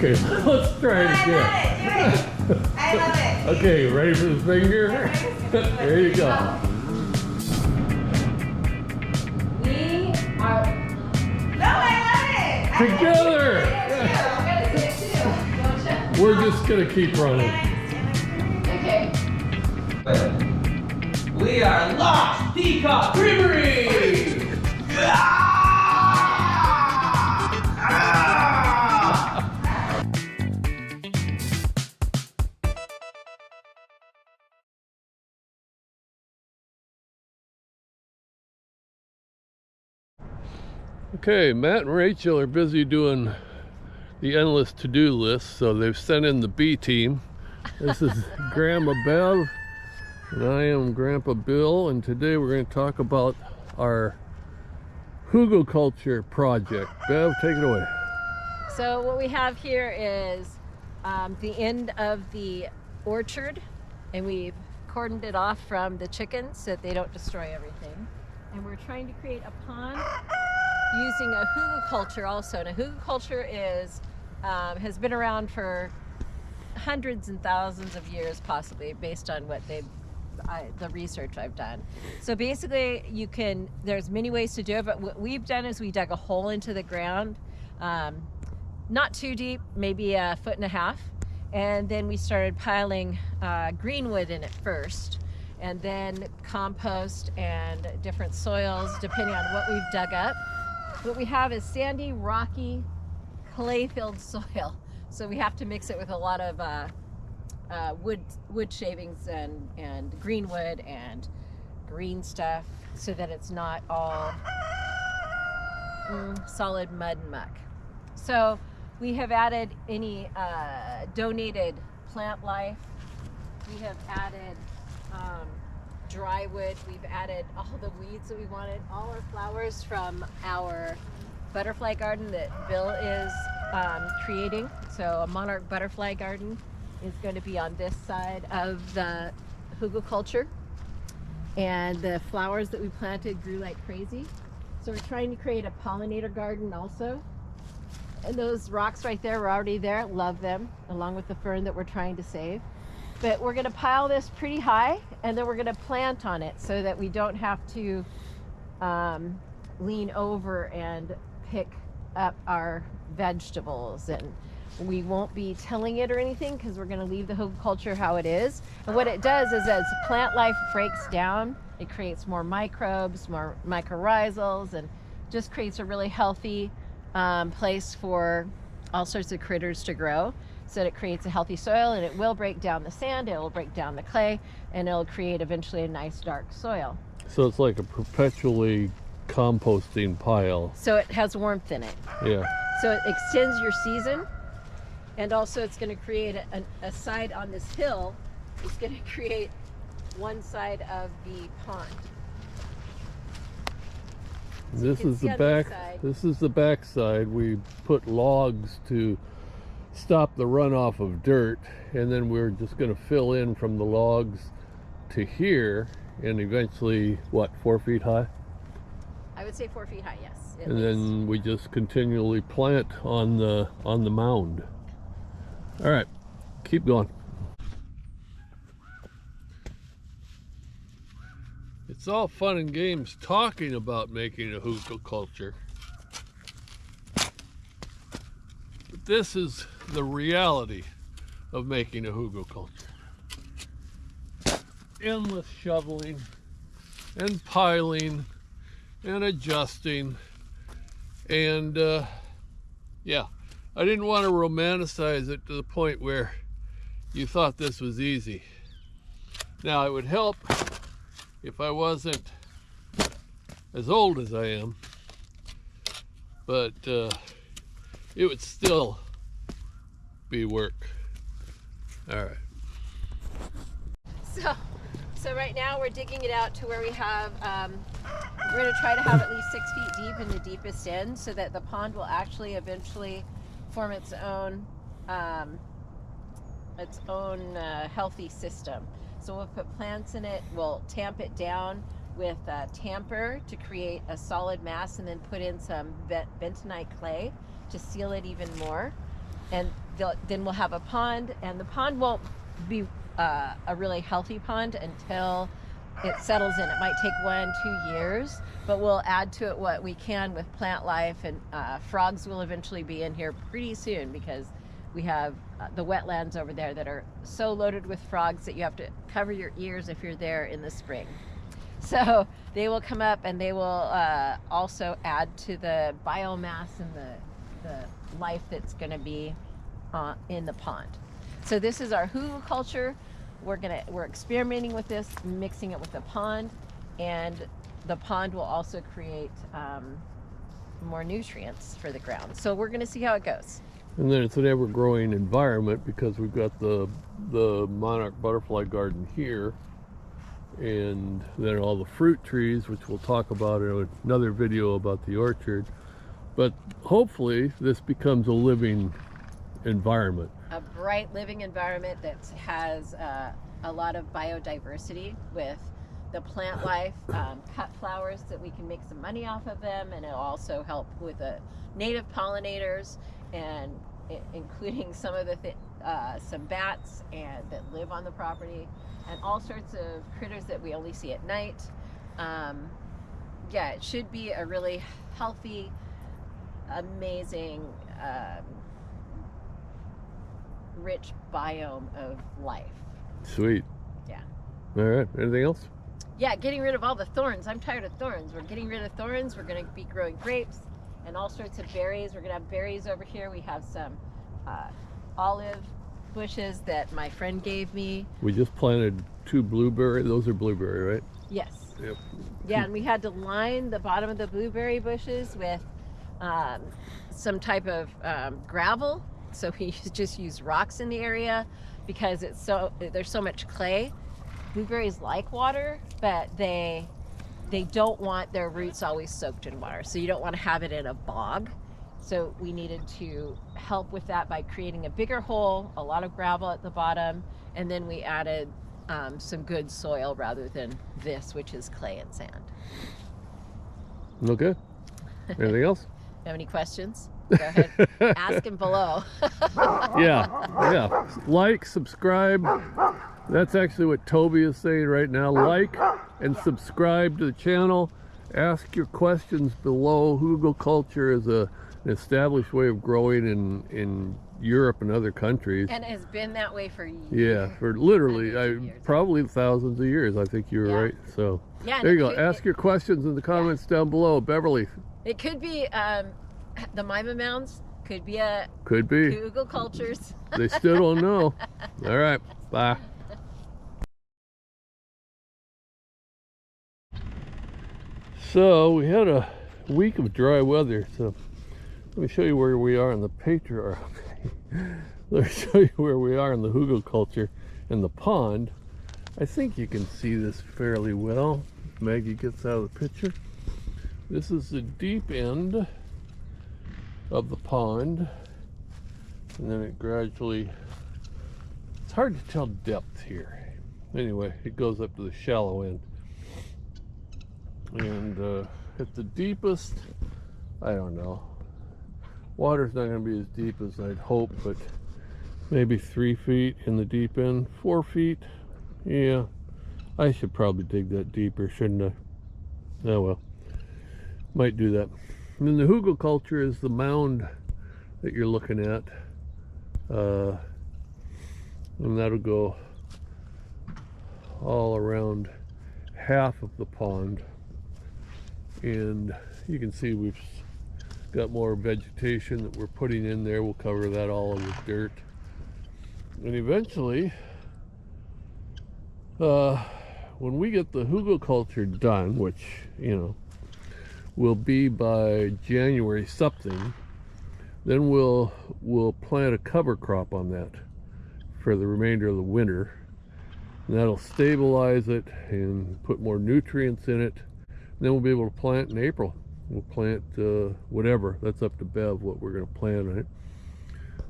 Okay, let's try it again. Do it. I love it. Okay, ready for the finger? There you go. We are. No, I love it. Together. I'm gonna say it too. Don't you? We're just gonna keep running. Okay. We are Lost Peacock Creamery! Okay, Matt and Rachel are busy doing the endless to-do list, so they've sent in the B team. This is Grandma Bev, and I am Grandpa Bill, and today we're going to talk about our Hugelkultur project. Bev, take it away. So what we have here is the end of the orchard, and we've cordoned it off from the chickens so that they don't destroy everything. And we're trying to create a pond using a hugelkultur also. And a hugelkultur is has been around for hundreds and thousands of years, possibly, based on what the research I've done. So basically, there's many ways to do it, but what we've done is we dug a hole into the ground, not too deep, maybe 1.5 feet, and then we started piling green wood in it first, and then compost and different soils depending on what we've dug up. What we have is sandy, rocky, clay-filled soil, so we have to mix it with a lot of wood shavings and green wood and green stuff, so that it's not all solid mud and muck. So we have added any donated plant life. We have added dry wood. We've added all the weeds that we wanted, all our flowers from our butterfly garden that Bill is creating. So a monarch butterfly garden is going to be on this side of the hugelkultur, and the flowers that we planted grew like crazy. So we're trying to create a pollinator garden also. And those rocks right there were already there, love them, along with the fern that we're trying to save. But we're going to pile this pretty high, and then we're going to plant on it so that we don't have to lean over and pick up our vegetables, and we won't be tilling it or anything because we're going to leave the hugelkultur how it is. And what it does is, as plant life breaks down, it creates more microbes, more mycorrhizals, and just creates a really healthy place for all sorts of critters to grow. So that it creates a healthy soil, and it will break down the sand, it will break down the clay, and it'll create eventually a nice dark soil. So it's like a perpetually composting pile. So it has warmth in it. Yeah. So it extends your season, and also it's going to create a side on this hill. It's going to create one side of the pond. So This is the back. This is the back side. We put logs to stop the runoff of dirt, and then we're just going to fill in from the logs to here, and eventually, what, 4 feet high? I would say 4 feet high, yes. And then we just continually plant on the mound. All right, keep going. It's all fun and games talking about making a hugelkultur, but this is the reality of making a hugelkultur. Endless shoveling and piling and adjusting, and yeah, I didn't want to romanticize it to the point where you thought this was easy. Now, it would help if I wasn't as old as I am, but it would still be work. All right. So right now we're digging it out to where we have, we're going to try to have at least 6 feet deep in the deepest end, so that the pond will actually eventually form its own healthy system. So we'll put plants in it, we'll tamp it down with a tamper to create a solid mass, and then put in some bentonite clay to seal it even more. And then we'll have a pond, and the pond won't be a really healthy pond until it settles in. It might take 1-2 years, but we'll add to it what we can with plant life, and frogs will eventually be in here pretty soon, because we have the wetlands over there that are so loaded with frogs that you have to cover your ears if you're there in the spring. So they will come up, and they will also add to the biomass and the life that's going to be in the pond. So this is our hugelkultur. We're experimenting with this, mixing it with the pond, and the pond will also create more nutrients for the ground. So we're going to see how it goes. And then it's an ever-growing environment, because we've got the monarch butterfly garden here, and then all the fruit trees, which we'll talk about in another video about the orchard. But hopefully this becomes a living environment. A bright living environment that has a lot of biodiversity with the plant life, cut flowers that we can make some money off of them, and it'll also help with the native pollinators, and including some of the some bats and that live on the property, and all sorts of critters that we only see at night. Yeah, it should be a really healthy, amazing, rich biome of life. Sweet. Yeah. All right. Anything else? Yeah, getting rid of all the thorns. I'm tired of thorns. We're getting rid of thorns. We're going to be growing grapes and all sorts of berries. We're going to have berries over here. We have some olive bushes that my friend gave me. We just planted 2 blueberry. Those are blueberry, right? Yes. Yep. Yeah, and we had to line the bottom of the blueberry bushes with some type of gravel. So we just use rocks in the area, because there's so much clay. Blueberries like water, but they don't want their roots always soaked in water. So you don't want to have it in a bog. So we needed to help with that by creating a bigger hole, a lot of gravel at the bottom, and then we added some good soil rather than this, which is clay and sand. Okay. Anything else? Have any questions? Go ahead, ask them below. Yeah. Like, subscribe. That's actually what Toby is saying right now. Like and subscribe to the channel. Ask your questions below. Hugelkultur is an established way of growing in Europe and other countries. And it has been that way for years. Yeah, for literally probably thousands of years. I think you were right. So there you go. Ask your questions in the comments down below. Beverly. It could be the Mima Mounds. Could be Hugelkulturs. They still don't know. All right. Bye. So we had a week of dry weather. So let me show you where we are in the patriarch. Let me show you where we are in the Hugelkultur in the pond. I think you can see this fairly well. Maggie gets out of the picture. This is the deep end of the pond, and then it gradually, it's hard to tell depth here. Anyway, it goes up to the shallow end. And at the deepest, I don't know, water's not going to be as deep as I'd hope, but maybe 3 feet in the deep end. 4 feet. Yeah, I should probably dig that deeper, shouldn't I? Oh well, might do that. And then the Hugelkultur is the mound that you're looking at, and that'll go all around half of the pond. And you can see we've got more vegetation that we're putting in there. We'll cover that all with dirt. And eventually, when we get the Hugelkultur done, which, you know, will be by January something, then we'll plant a cover crop on that for the remainder of the winter. And that'll stabilize it and put more nutrients in it. And then we'll be able to plant in April. We'll plant whatever. That's up to Bev what we're going to plant on it.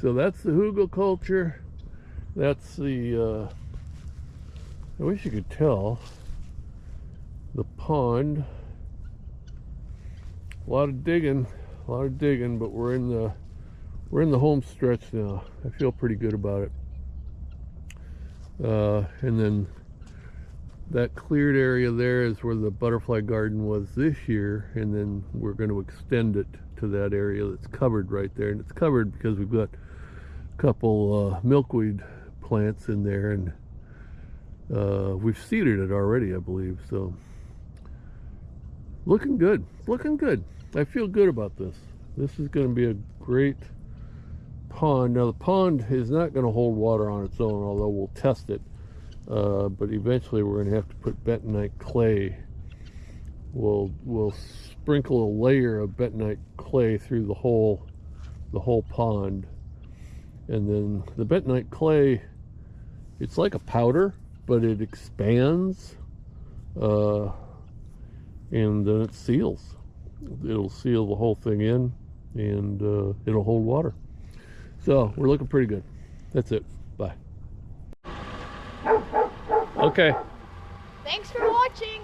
So that's the Hugelkultur. That's the, I wish you could tell, the pond. A lot of digging, but we're in we're in the home stretch now. I feel pretty good about it. And then that cleared area there is where the butterfly garden was this year, and then we're going to extend it to that area that's covered right there. And it's covered because we've got a couple milkweed plants in there, and we've seeded it already, I believe. So looking good, looking good. I feel good about this. This is going to be a great pond. Now the pond is not going to hold water on its own, although we'll test it. But eventually we're going to have to put bentonite clay. We'll sprinkle a layer of bentonite clay through the whole pond, and then the bentonite clay, it's like a powder, but it expands, and then it seals. It'll seal the whole thing in, and it'll hold water. So we're looking pretty good. That's it. Bye. Okay. Thanks for watching.